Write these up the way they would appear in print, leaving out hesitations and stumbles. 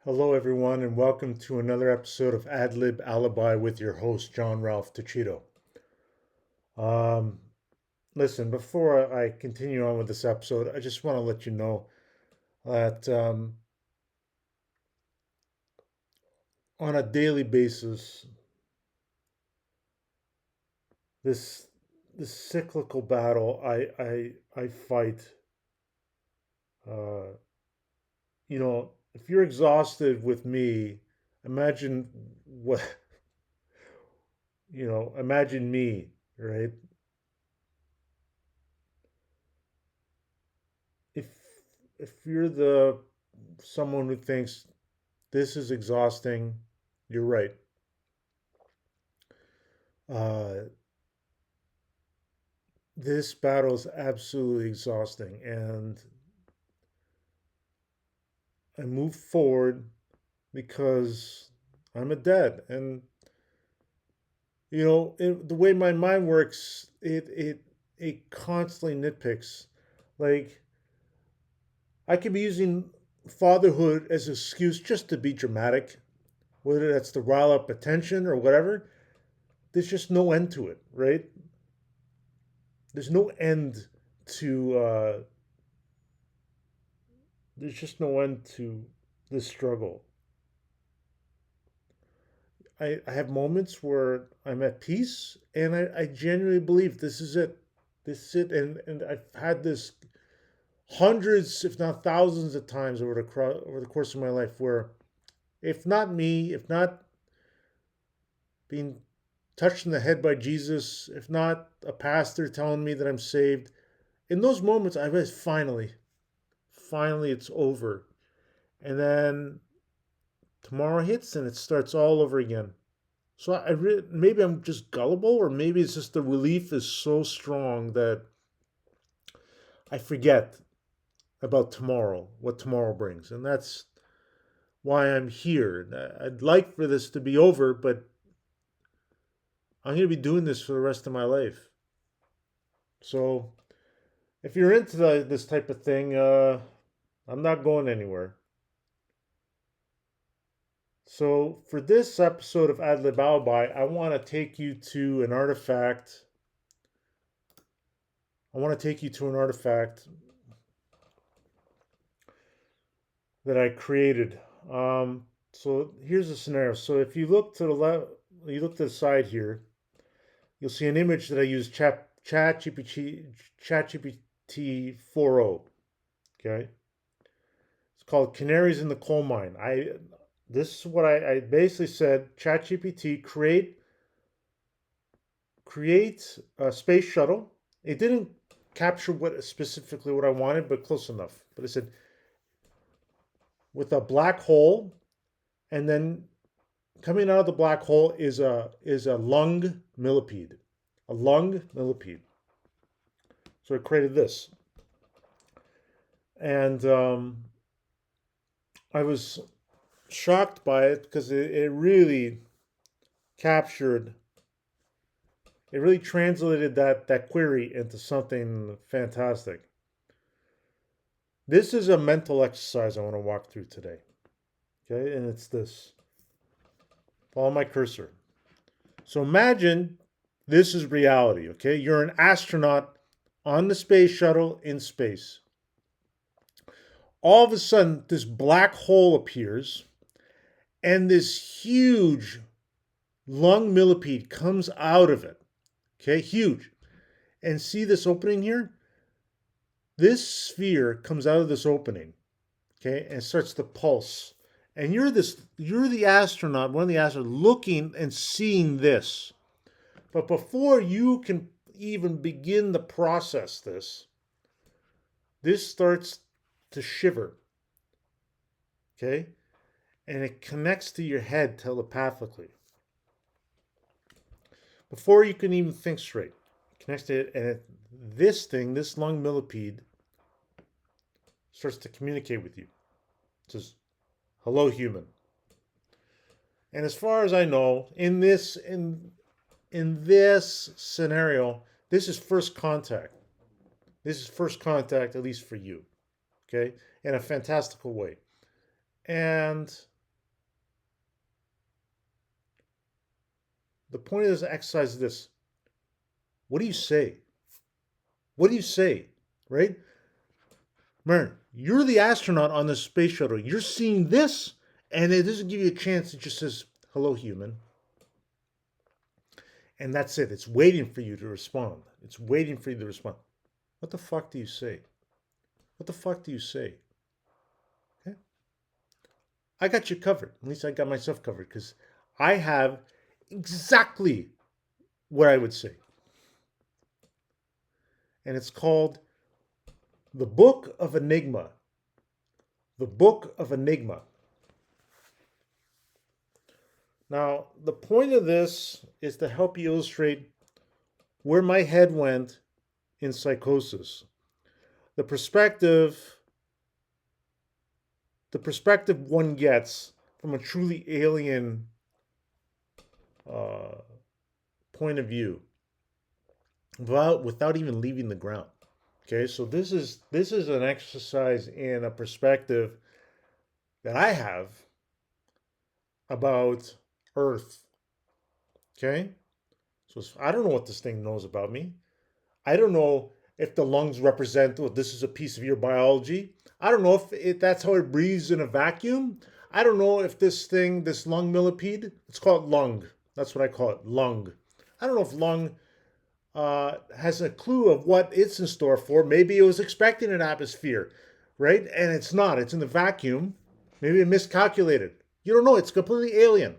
Hello, everyone, and welcome to another episode of Ad Lib Alibi with your host, John Ralph Tachito. Um, Listen, before I continue on with this episode, I just want to let you know that on a daily basis, this this cyclical battle I fight, uh, if you're exhausted with me, imagine what imagine me, right? if if you're the someone who thinks this is exhausting, you're right. uh, this battle is absolutely exhausting, and I move forward because I'm a dad. And the way my mind works, it constantly nitpicks. Like, I could be using fatherhood as an excuse just to be dramatic, whether that's to rile up attention or whatever. There's just no end to it, right? There's no end to there's just no end to this struggle. I have moments where I'm at peace, and I genuinely believe this is it. This is it. And I've had this hundreds, if not thousands of times over the course of my life where, if not me, if not being touched in the head by Jesus, if not a pastor telling me that I'm saved, in those moments I was finally it's over. And then tomorrow hits and it starts all over again. So maybe I'm just gullible, or maybe it's just the relief is so strong that I forget about tomorrow, what tomorrow brings. And that's why I'm here. I'd like for this to be over, but I'm going to be doing this for the rest of my life. So if you're into this type of thing, I'm not going anywhere. So for this episode of Ad Lib Alibi, I want to take you to an artifact. I want to take you to an artifact that I created. So here's the scenario. So if you look to the left, you look to the side here, you'll see an image that I use ChatGPT 4.0. Okay, it's called Canaries in the Coal Mine. This is what I basically said. ChatGPT, create a space shuttle. It didn't capture specifically what I wanted, but close enough. But it said with a black hole, and then coming out of the black hole is a lung millipede, a lung millipede. So I created this, and I was shocked by it because it really captured, it really translated that query into something fantastic. This is a mental exercise I want to walk through today. Okay, and it's this. Follow my cursor. So imagine this is reality, okay? You're an astronaut on the space shuttle in space. All of a sudden, this black hole appears, and this huge lung millipede comes out of it. Okay, huge. And see this opening here? This sphere comes out of this opening, okay, and starts to pulse. And you're the astronaut, one of the astronauts, looking and seeing this. But before you can even begin to process this starts to shiver. Okay? And it connects to your head telepathically. Before you can even think straight, it connects to it, and this lung millipede, starts to communicate with you. It says, "Hello, human." And as far as I know, in this scenario, this is first contact. This is first contact, at least for you. Okay, in a fantastical way. And the point of this exercise is this: what do you say? What do you say? Right? Mern, you're the astronaut on the space shuttle. You're seeing this, and it doesn't give you a chance. It just says, hello, human. And that's it. It's waiting for you to respond. It's waiting for you to respond. What the fuck do you say? What the fuck do you say? Okay? I got you covered. At least I got myself covered because I have exactly what I would say. And it's called the Book of Enigma. The Book of Enigma. Now, the point of this is to help you illustrate where my head went in psychosis. The perspective one gets from a truly alien point of view without even leaving the ground. Okay, so this is an exercise in a perspective that I have about Earth. Okay, so I don't know what this thing knows about me. I don't know if the lungs represent, well, this is a piece of your biology. I don't know if that's how it breathes in a vacuum. I don't know if this lung millipede, it's called lung. That's what I call it, lung. I don't know if lung has a clue of what it's in store for. Maybe it was expecting an atmosphere, right? And it's not. It's in the vacuum. Maybe it miscalculated. You don't know. It's completely alien.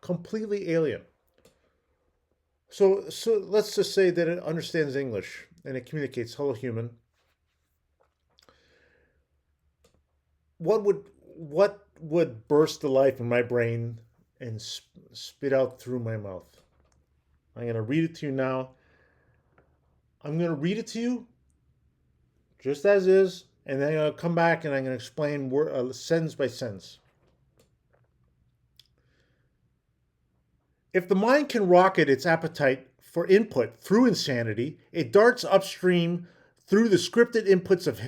Completely alien. So let's just say that it understands English and it communicates, hello, human. What would burst to life in my brain and spit out through my mouth? I'm going to read it to you now. I'm going to read it to you just as is, and then I'm going to come back and I'm going to explain sentence by sentence. If the mind can rocket its appetite for input through insanity, it darts upstream through the scripted inputs of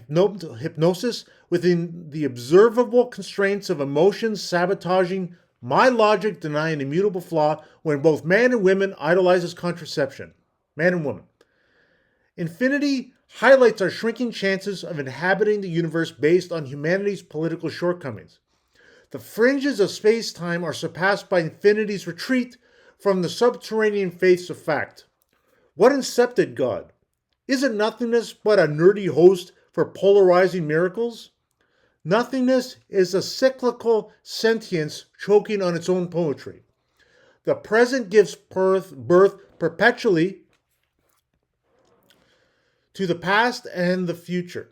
hypnosis within the observable constraints of emotions, sabotaging my logic, denying immutable flaw when both man and women idolizes contraception. Man and woman. Infinity highlights our shrinking chances of inhabiting the universe based on humanity's political shortcomings. The fringes of space-time are surpassed by infinity's retreat from the subterranean faiths of fact. What incepted God? Is it nothingness but a nerdy host for polarizing miracles? Nothingness is a cyclical sentience choking on its own poetry. The present gives birth perpetually to the past and the future.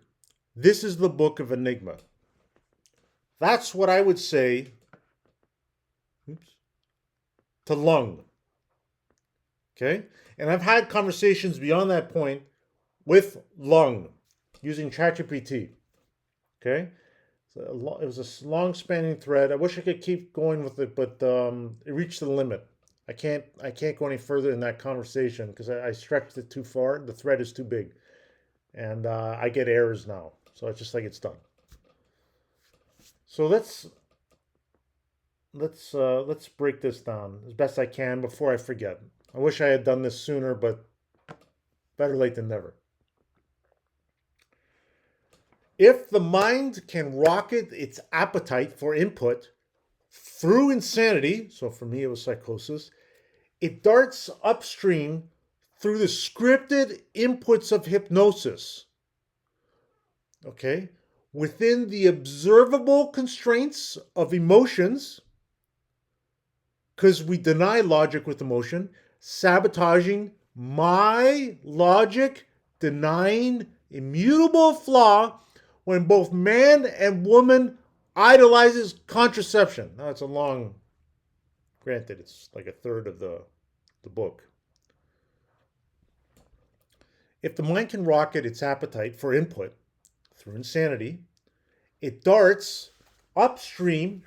This is the Book of Enigma. That's what I would say to lung. Okay? And I've had conversations beyond that point with lung using ChatGPT. Okay? So it was a long spanning thread. I wish I could keep going with it, but it reached the limit. I can't go any further in that conversation because I stretched it too far. The thread is too big. And I get errors now. So it's just like it's done. So let's break this down as best I can before I forget. I wish I had done this sooner, but better late than never. If the mind can rocket its appetite for input through insanity, so for me it was psychosis, it darts upstream through the scripted inputs of hypnosis. Okay? Within the observable constraints of emotions, because we deny logic with emotion, sabotaging my logic, denying immutable flaw when both man and woman idolizes contraception. Now it's a long, granted, it's like a third of the book. If the mind can rocket its appetite for input through insanity, it darts upstream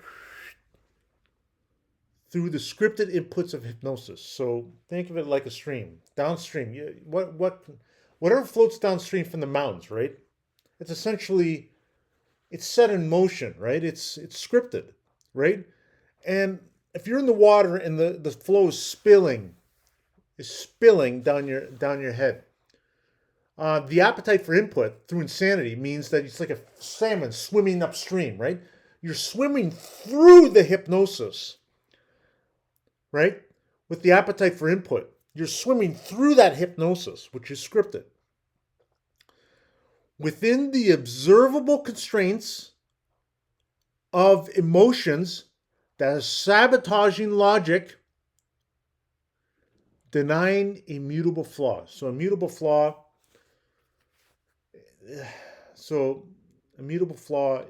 through the scripted inputs of hypnosis. So think of it like a stream, downstream. Whatever floats downstream from the mountains, right? It's essentially it's set in motion, right? It's scripted, right? And if you're in the water and the flow is spilling down your head. The appetite for input through insanity means that it's like a salmon swimming upstream, right? You're swimming through the hypnosis, right? With the appetite for input. You're swimming through that hypnosis, which is scripted. Within the observable constraints of emotions that are sabotaging logic, denying a mutable flaw. So a mutable flaw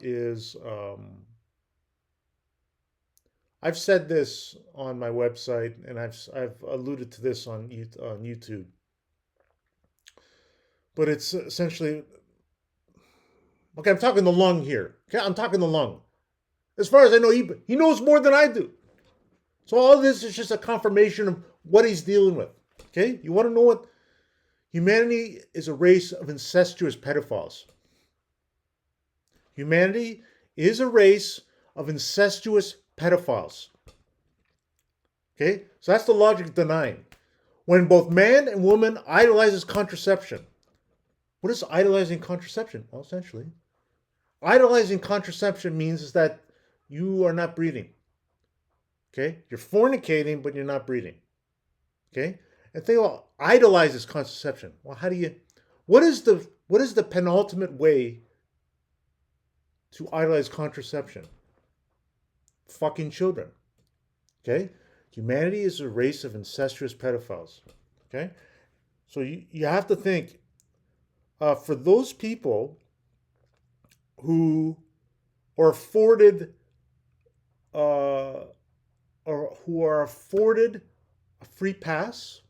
is I've said this on my website, and I've alluded to this on YouTube. But it's essentially okay. I'm talking the lung here. Okay, I'm talking the lung. As far as I know, he knows more than I do. So all this is just a confirmation of what he's dealing with. Okay, you want to know what? Humanity is a race of incestuous pedophiles. Humanity is a race of incestuous pedophiles. Okay, so that's the logic of denying. When both man and woman idolizes contraception. What is idolizing contraception? Well, essentially, idolizing contraception means is that you are not breathing. Okay, you're fornicating, but you're not breathing. Okay, and think about idolizes contraception. Well, how do you? What is the penultimate way to idolize contraception? Fucking children. Okay, humanity is a race of incestuous pedophiles. Okay, so you have to think for those people who are afforded or who are afforded a free pass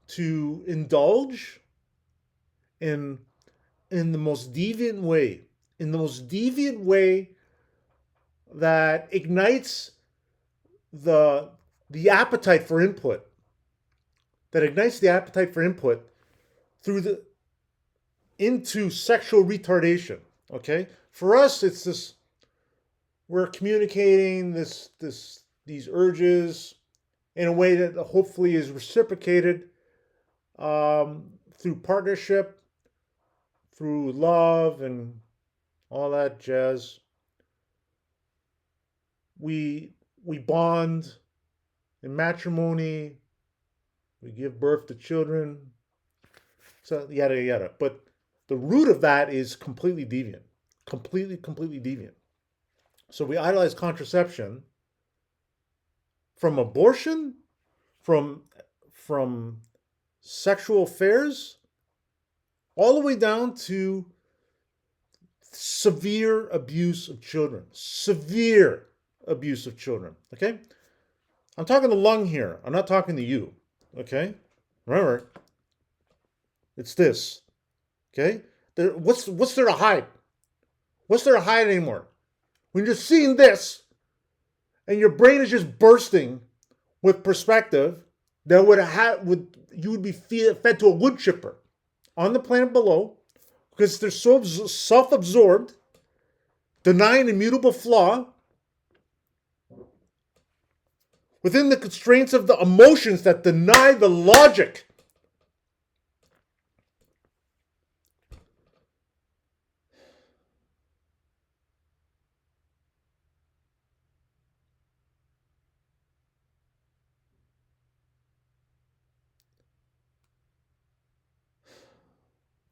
to indulge in the most deviant way, that ignites the appetite for input, through into sexual retardation. Okay, for us, it's this. We're communicating these urges in a way that hopefully is reciprocated through partnership, through love, and all that jazz. We bond in matrimony. We give birth to children. So yada yada. But the root of that is completely deviant. Completely deviant. So we idolize contraception from abortion, from sexual affairs, all the way down to severe abuse of children. Severe abuse of children. Okay? I'm talking to lung here. I'm not talking to you. Okay? Remember, it's this. Okay? What's there to hide? What's there to hide anymore? When you're seeing this, and your brain is just bursting with perspective, that you would be fed to a wood chipper on the planet below, because they're so self-absorbed, denying immutable flaw within the constraints of the emotions that deny the logic.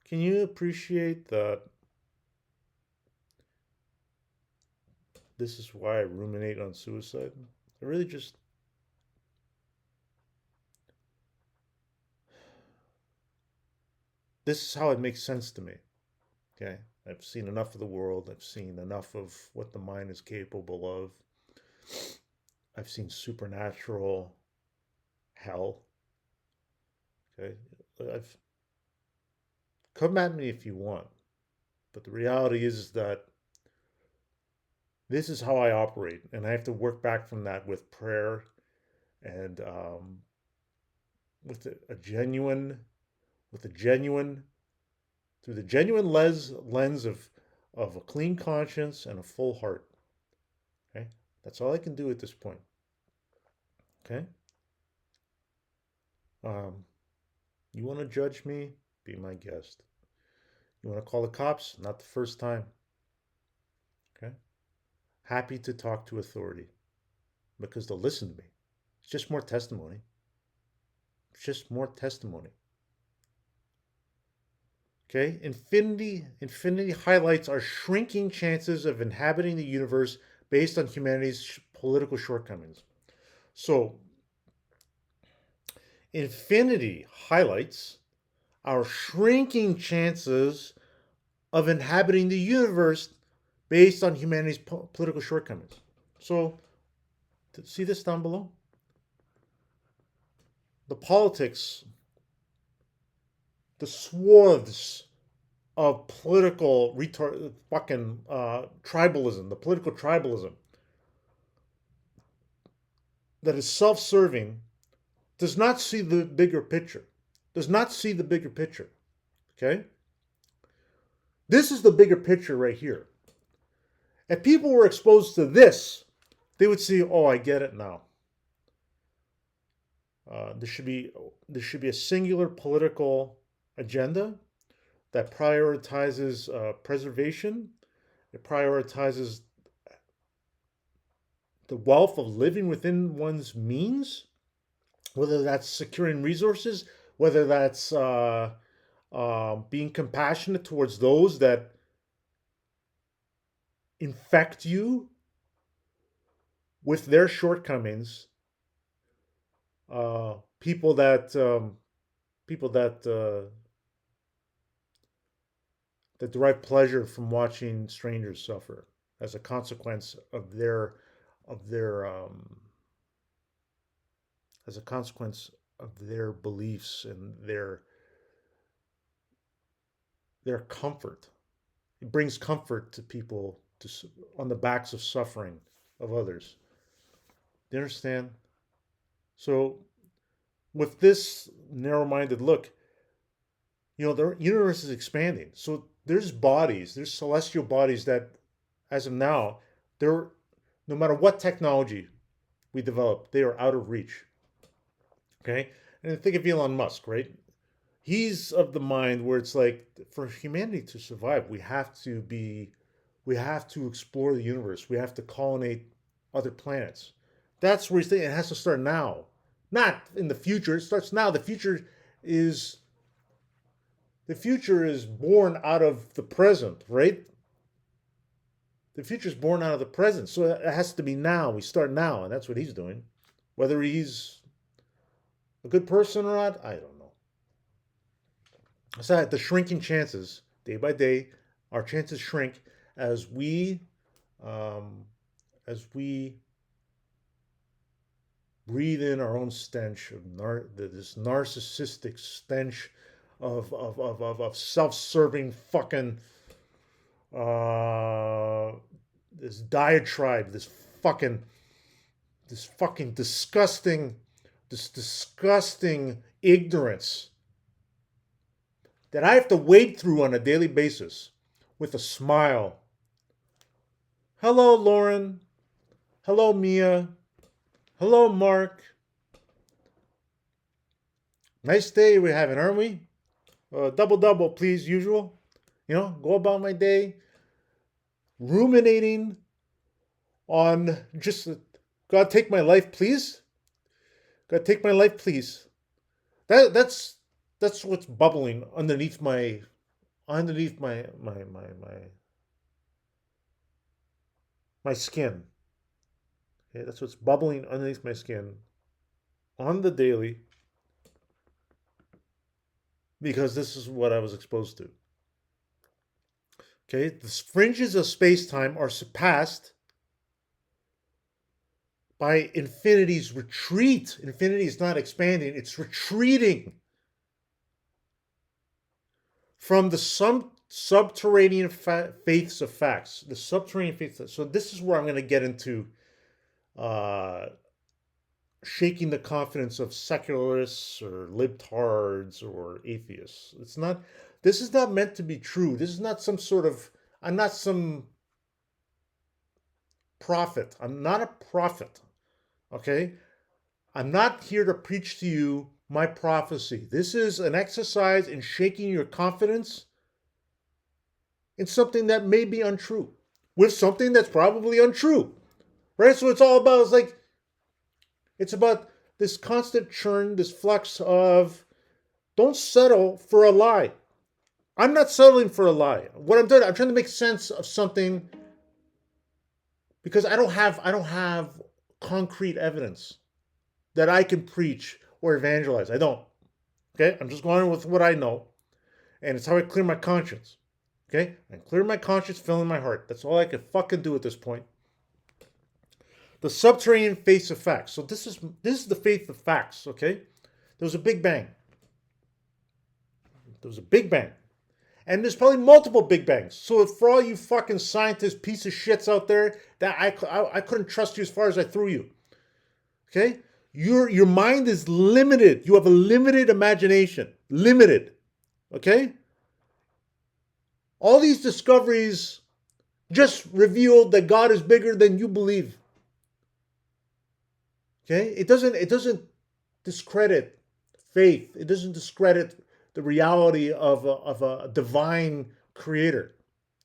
Can you appreciate that this is why I ruminate on suicide? I really just... This is how it makes sense to me. Okay? I've seen enough of the world. I've seen enough of what the mind is capable of. I've seen supernatural hell. Okay? Come at me if you want. But the reality is that This is how I operate, and I have to work back from that with prayer and with a genuine, with a genuine, through the genuine lens of a clean conscience and a full heart. Okay, that's all I can do at this point. Okay, um, you want to judge me? Be my guest. You want to call the cops? Not the first time. Okay, happy to talk to authority because they'll listen to me. It's just more testimony. It's just more testimony. Okay, infinity highlights our shrinking chances of inhabiting the universe based on humanity's political shortcomings. So, infinity highlights our shrinking chances of inhabiting the universe based on humanity's political shortcomings. So, see this down below? The politics, the swaths of political tribalism, the political tribalism that is self-serving, does not see the bigger picture. Does not see the bigger picture. Okay? This is the bigger picture right here. If people were exposed to this, they would see, oh, I get it now. There should be a singular political agenda that prioritizes preservation. It prioritizes the wealth of living within one's means, whether that's securing resources, whether that's being compassionate towards those that infect you with their shortcomings, people that that derive pleasure from watching strangers suffer as a consequence of their as a consequence of their beliefs and their comfort. It brings comfort to people on the backs of suffering of others. Do you understand? So, with this narrow-minded look, the universe is expanding. So there's celestial bodies that, as of now, they're no matter what technology we develop, they are out of reach. Okay, and think of Elon Musk, right? He's of the mind where it's like for humanity to survive, we have to explore the universe. We have to colonize other planets. That's where he's thinking it has to start now, not in the future. It starts now. Is the future is born out of the present, right? The future is born out of the present, so it has to be now. We start now, and that's what he's doing. Whether he's a good person or not, I don't know. So the shrinking chances, day by day, our chances shrink as we um, breathe in our own stench of this narcissistic stench of self-serving fucking this diatribe, this fucking disgusting ignorance that I have to wade through on a daily basis with a smile. Hello, Lauren. Hello, Mia. Hello, Mark. Nice day we're having, aren't we? Double, please, usual. Go about my day ruminating on just, God, take my life, please. God, take my life, please. That's what's bubbling underneath my my skin. Okay, that's what's bubbling underneath my skin on the daily because this is what I was exposed to. Okay, the fringes of space-time are surpassed by infinity's retreat. Infinity is not expanding, it's retreating from the Subterranean faiths of facts. The subterranean faiths. So this is where I'm going to get into uh, shaking the confidence of secularists or libtards or atheists. It's not. This is not meant to be true. This is not some sort of. I'm not some prophet. I'm not a prophet. Okay? I'm not here to preach to you my prophecy. This is an exercise in shaking your confidence in something that may be untrue with something that's probably untrue. Right? So it's all about, it's about this constant churn, this flux of don't settle for a lie. I'm not settling for a lie. What I'm doing, I'm trying to make sense of something because I don't have concrete evidence that I can preach or evangelize. I don't. Okay? I'm just going with what I know. And it's how I clear my conscience. Okay? I clear my conscience, fill in my heart. That's all I can fucking do at this point. The subterranean faith of facts. So this is the faith of facts, okay? There was a Big Bang. There was a Big Bang. And there's probably multiple Big Bangs. So for all you fucking scientists, piece of shits out there, that I couldn't trust you as far as I threw you. Okay? Your mind is limited. You have a limited imagination. Limited. Okay? All these discoveries just revealed that God is bigger than you believe. Okay? It doesn't discredit faith. It doesn't discredit the reality of a divine creator.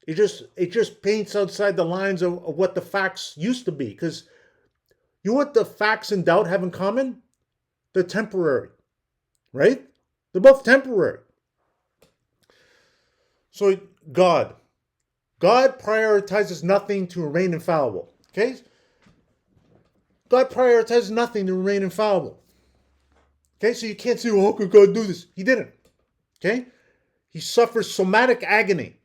It just paints outside the lines of what the facts used to be. Because you know what the facts and doubt have in common? They're temporary. Right? They're both temporary. So God prioritizes nothing to remain infallible. Okay? God prioritizes nothing to remain infallible. Okay, so you can't say, well, how could God do this? He didn't. Okay? He suffers somatic agony.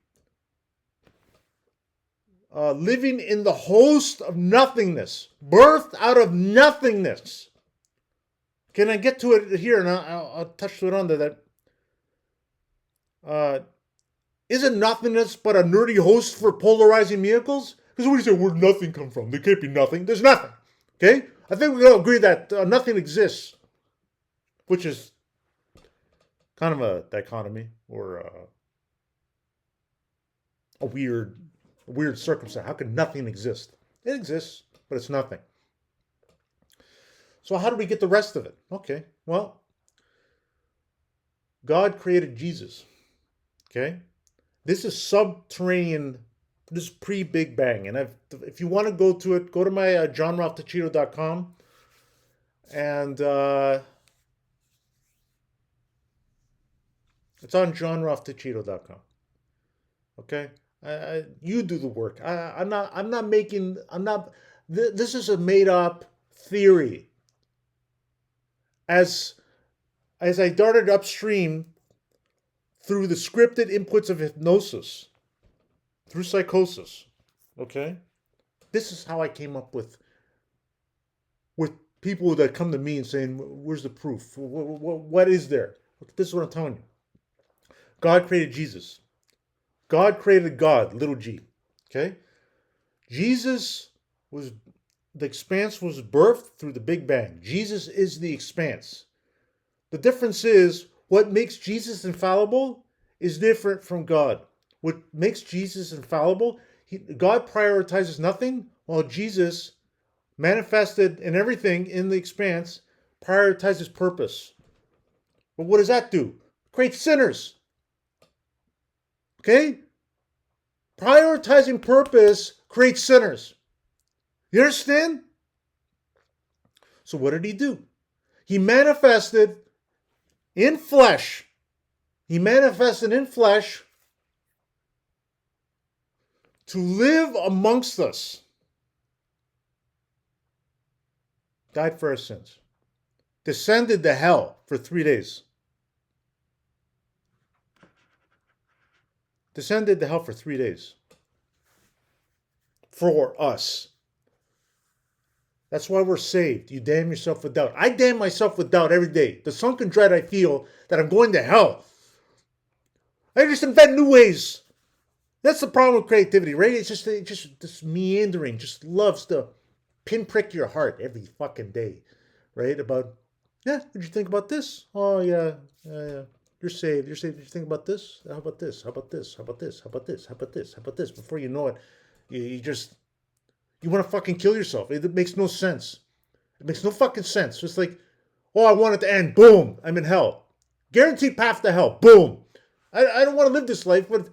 Living in the host of nothingness. Birthed out of nothingness. Can I get to it here? And I'll touch to it on there. That isn't nothingness but a nerdy host for polarizing vehicles? Because what do you say, where'd nothing come from? There can't be nothing. There's nothing. Okay? I think we all agree that nothing exists. Which is kind of a dichotomy or a weird circumstance. How could nothing exist? It exists, but it's nothing. So how do we get the rest of it? Okay, well, God created Jesus. Okay? This is subterranean, this is pre-Big Bang. And if you want to go to it, go to my johnralphtachito.com and it's on johnralphtachito.com. Okay? You do the work. This is a made up theory. As I darted upstream through the scripted inputs of hypnosis, through psychosis, okay? This is how I came up with people that come to me and saying, where's the proof? What is there? This is what I'm telling you. God created Jesus. God created God, little g. Okay? The expanse was birthed through the Big Bang. Jesus is the expanse. The difference is, what makes Jesus infallible is different from God. What makes Jesus infallible, God prioritizes nothing, while Jesus, manifested in everything in the expanse, prioritizes purpose. But what does that do? Creates sinners. Okay? Prioritizing purpose creates sinners. You understand? So what did he do? He manifested in flesh. He manifested in flesh to live amongst us. Died for our sins. Descended to hell for 3 days. Descended to hell for 3 days. For us. That's why we're saved. You damn yourself with doubt. I damn myself with doubt every day. The sunken dread I feel that I'm going to hell. I just invent new ways That's the problem with creativity, right? It just this meandering, just loves to pinprick your heart every fucking day, right? About, yeah, what'd you think about this? Oh yeah, yeah. You're saved. You're saved. Did you think about this? How about this? How about this? How about this? How about this? How about this? How about this? Before you know it, you just you want to fucking kill yourself. It makes no sense. It makes no fucking sense. Just like, oh, I want it to end. Boom, I'm in hell. Guaranteed path to hell. Boom. I don't want to live this life, but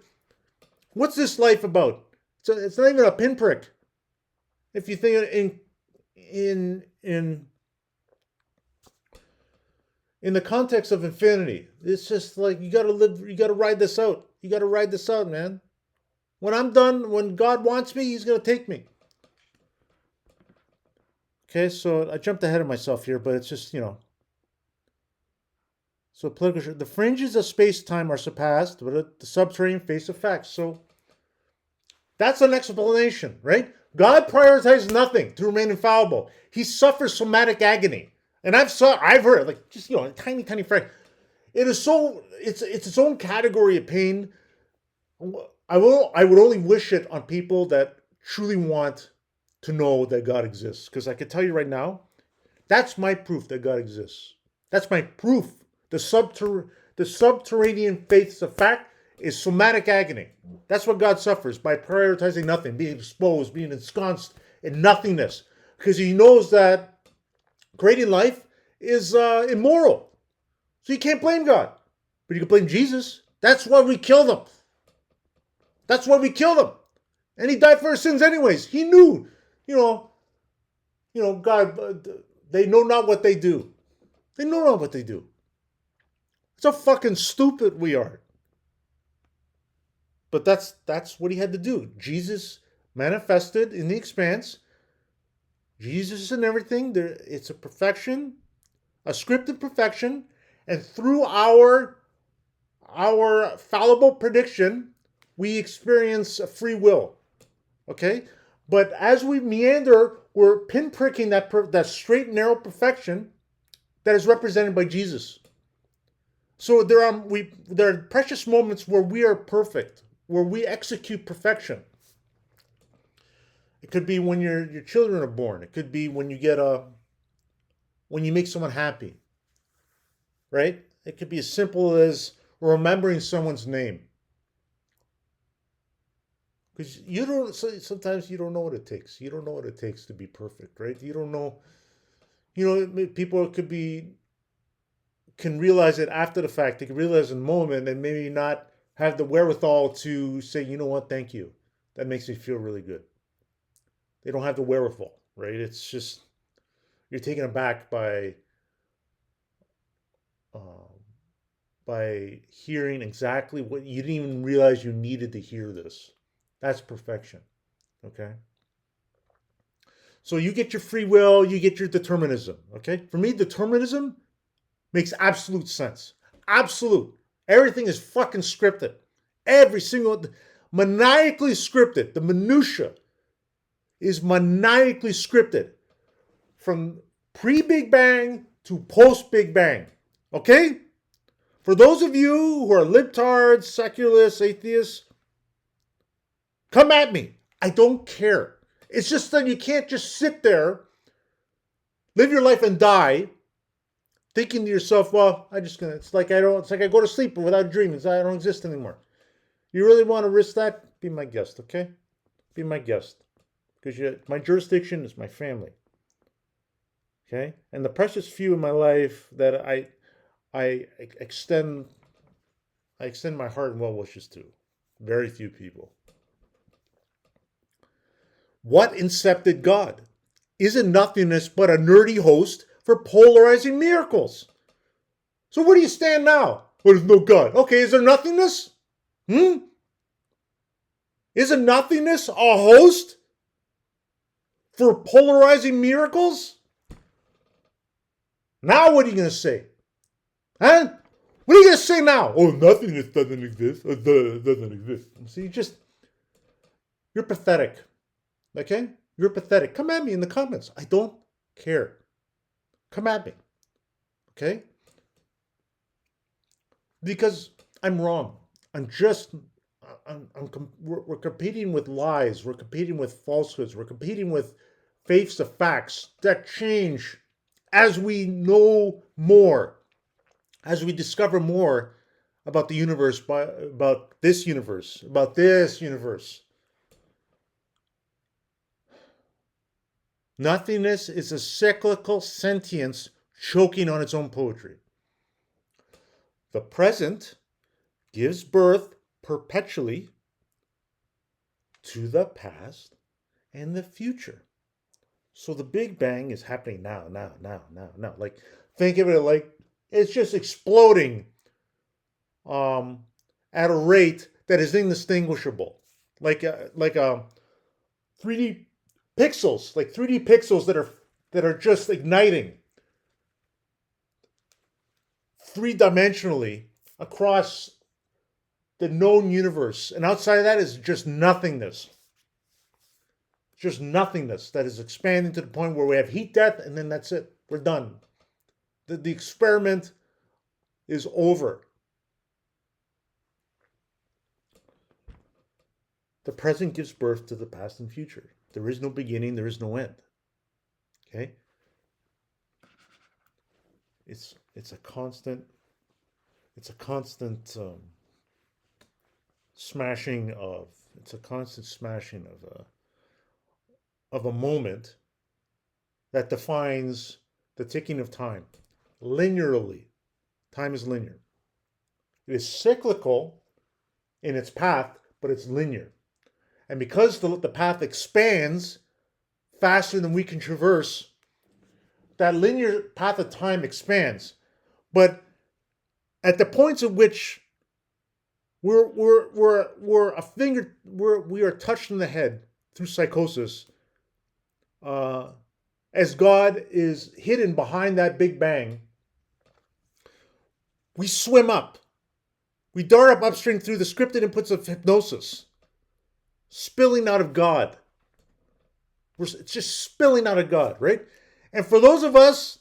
what's this life about? It's not even a pinprick. If you think in in the context of infinity, it's just like you gotta live. You gotta ride this out. You gotta ride this out, man. When I'm done, when God wants me, He's gonna take me. Okay, so I jumped ahead of myself here, but it's just So political, the fringes of space-time are surpassed, but the subterranean face of facts. So that's an explanation, right? God prioritizes nothing to remain infallible. He suffers somatic agony, and I've heard like just a tiny, tiny fraction. It is so it's its own category of pain. I would only wish it on people that truly want to know that God exists, because I can tell you right now, that's my proof that God exists. That's my proof. The subterranean faiths of fact is somatic agony. That's what God suffers by prioritizing nothing, being exposed, being ensconced in nothingness, because He knows that creating life is immoral. So you can't blame God, but you can blame Jesus. That's why we killed Him. That's why we killed Him, and He died for our sins anyways. He knew, you know, God. They know not what they do. They know not what they do. It's how fucking stupid we are. But that's what He had to do. Jesus manifested in the expanse. Jesus and everything. It's a perfection, a scripted perfection, and through our fallible prediction, we experience a free will. Okay, but as we meander, we're pinpricking that straight and narrow perfection that is represented by Jesus. So there are precious moments where we are perfect, where we execute perfection. It could be when your children are born. It could be when when you make someone happy, right? It could be as simple as remembering someone's name. Because sometimes you don't know what it takes. You don't know what it takes to be perfect, right? You don't know. People can realize it after the fact. They can realize in the moment and maybe not have the wherewithal to say, you know what, thank you. That makes me feel really good. They don't have the wherewithal, right? It's just you're taken aback um, by hearing exactly what you didn't even realize you needed to hear this. That's perfection. Okay. So you get your free will, you get your determinism. Okay. For me, determinism makes absolute sense. Absolute. Everything is fucking scripted. Every single maniacally scripted. The minutia is maniacally scripted from pre-Big Bang to post-Big Bang. Okay? For those of you who are libtards, secularists, atheists, come at me. I don't care. It's just that you can't just sit there, live your life and die, thinking to yourself, well, it's like I go to sleep without dreaming. I don't exist anymore. You really want to risk that? Be my guest, okay? Be my guest. Because my jurisdiction is my family. Okay? And the precious few in my life that I extend my heart and well wishes to. Very few people. What incepted God? Is it nothingness but a nerdy host for polarizing miracles? So where do you stand now? Well, there's no God. Okay, is there nothingness? Is it nothingness a host for polarizing miracles? Now what are you going to say? Huh? What are you going to say now? Oh, nothingness doesn't exist. It doesn't exist. See, you're pathetic. Okay? You're pathetic. Come at me in the comments. I don't care. Come at me. Okay? Because I'm wrong. I'm we're competing with lies. We're competing with falsehoods. We're competing with faiths of facts that change as we know more, as we discover more about the universe, about this universe, about this universe. Nothingness is a cyclical sentience choking on its own poetry. The present gives birth perpetually to the past and the future. So the Big Bang is happening now. Like, think of it like it's just exploding at a rate that is indistinguishable. Like 3D pixels, like 3D pixels that are just igniting three-dimensionally across the known universe. And outside of that is just nothingness. Just nothingness that is expanding to the point where we have heat death, and then that's it. We're done. The experiment is over. The present gives birth to the past and future. There is no beginning, there is no end. Okay? It's a constant smashing of of a moment that defines the ticking of time linearly. Time is linear. It is cyclical in its path, but it's linear. And because the path expands faster than we can traverse, that linear path of time expands. But at the points at which we are touched in the head through psychosis, as God is hidden behind that Big Bang, we swim up. We dart up upstream through the scripted inputs of hypnosis, spilling out of God. It's just spilling out of God, right? And for those of us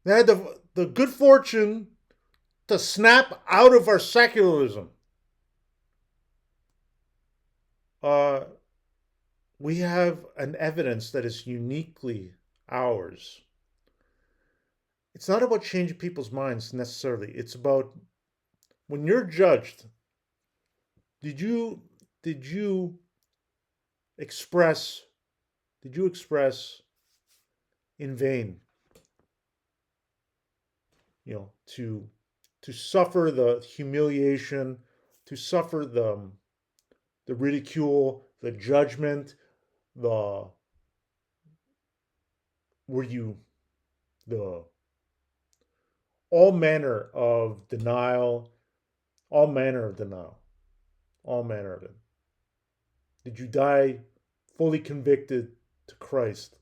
that had the good fortune to snap out of our secularism, we have an evidence that is uniquely ours. It's not about changing people's minds necessarily. It's about when you're judged, did you express in vain, to suffer the humiliation, to suffer the ridicule, the judgment, the all manner of denial, all manner of it. Did you die fully convicted to Christ?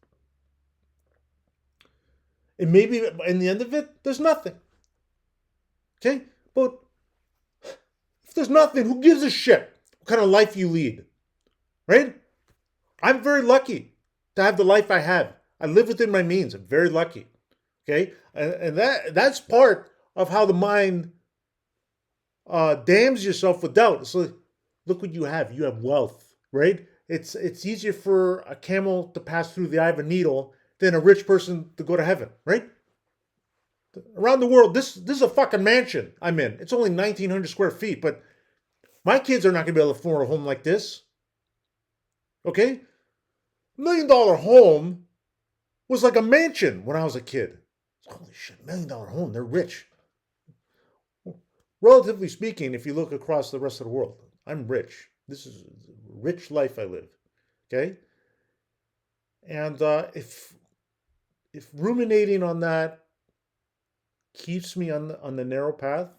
And maybe in the end of it, there's nothing. Okay? But if there's nothing, who gives a shit what kind of life you lead? Right? I'm very lucky to have the life I have. I live within my means. I'm very lucky. Okay? And that's part of how the mind damns yourself with doubt. So look what you have. You have wealth, right? It's easier for a camel to pass through the eye of a needle than a rich person to go to heaven, right? Around the world, this is a fucking mansion I'm in. It's only 1,900 square feet, but my kids are not going to be able to afford a home like this. Okay? $1 million home was like a mansion when I was a kid. Holy shit, $1 million home, they're rich. Relatively speaking, if you look across the rest of the world, I'm rich. This is a rich life I live. Okay? And if ruminating on that keeps me on the narrow path,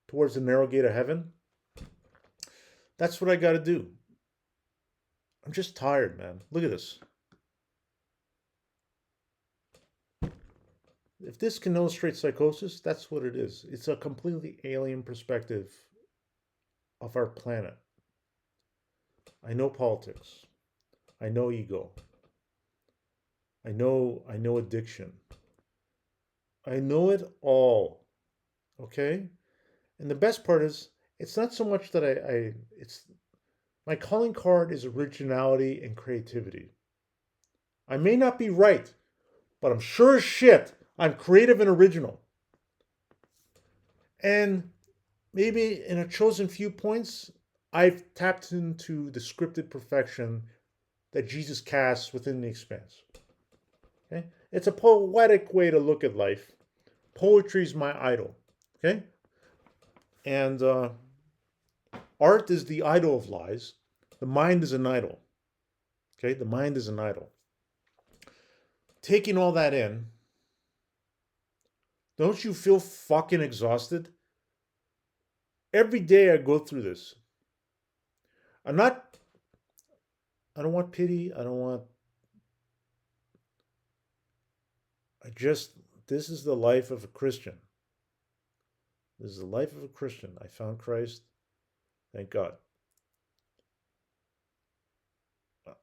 towards the narrow gate of heaven, that's what I got to do. I'm just tired, man. Look at this. If this can illustrate psychosis, that's what it is. It's a completely alien perspective of our planet. I know politics. I know ego. I know addiction. I know it all. Okay? And the best part is it's not so much that I it's my calling card is originality and creativity. I may not be right, but I'm sure as shit I'm creative and original. And maybe in a chosen few points, I've tapped into the scripted perfection that Jesus casts within the expanse. Okay? It's a poetic way to look at life. Poetry is my idol. Okay? And art is the idol of lies. The mind is an idol. Okay? The mind is an idol. Taking all that in, don't you feel fucking exhausted? Every day I go through this. I'm not, I don't want pity. I don't want, I just, this is the life of a Christian. This is the life of a Christian. I found Christ. Thank God.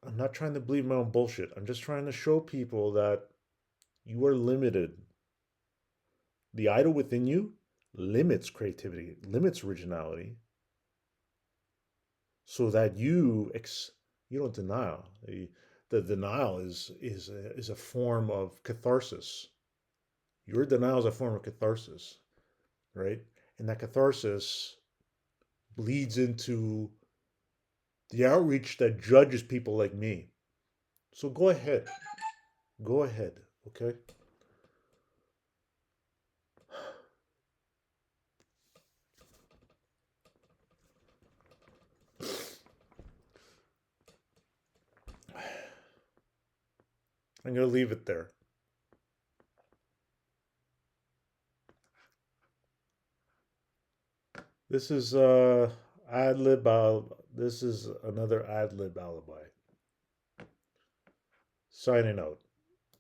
I'm not trying to believe my own bullshit. I'm just trying to show people that you are limited. The idol within you limits creativity, limits originality, so that you don't deny. The denial is a form of catharsis. Your denial is a form of catharsis, right? And that catharsis bleeds into the outreach that judges people like me. So go ahead, okay? I'm gonna leave it there. This is ad lib. This is another ad lib alibi. Signing out.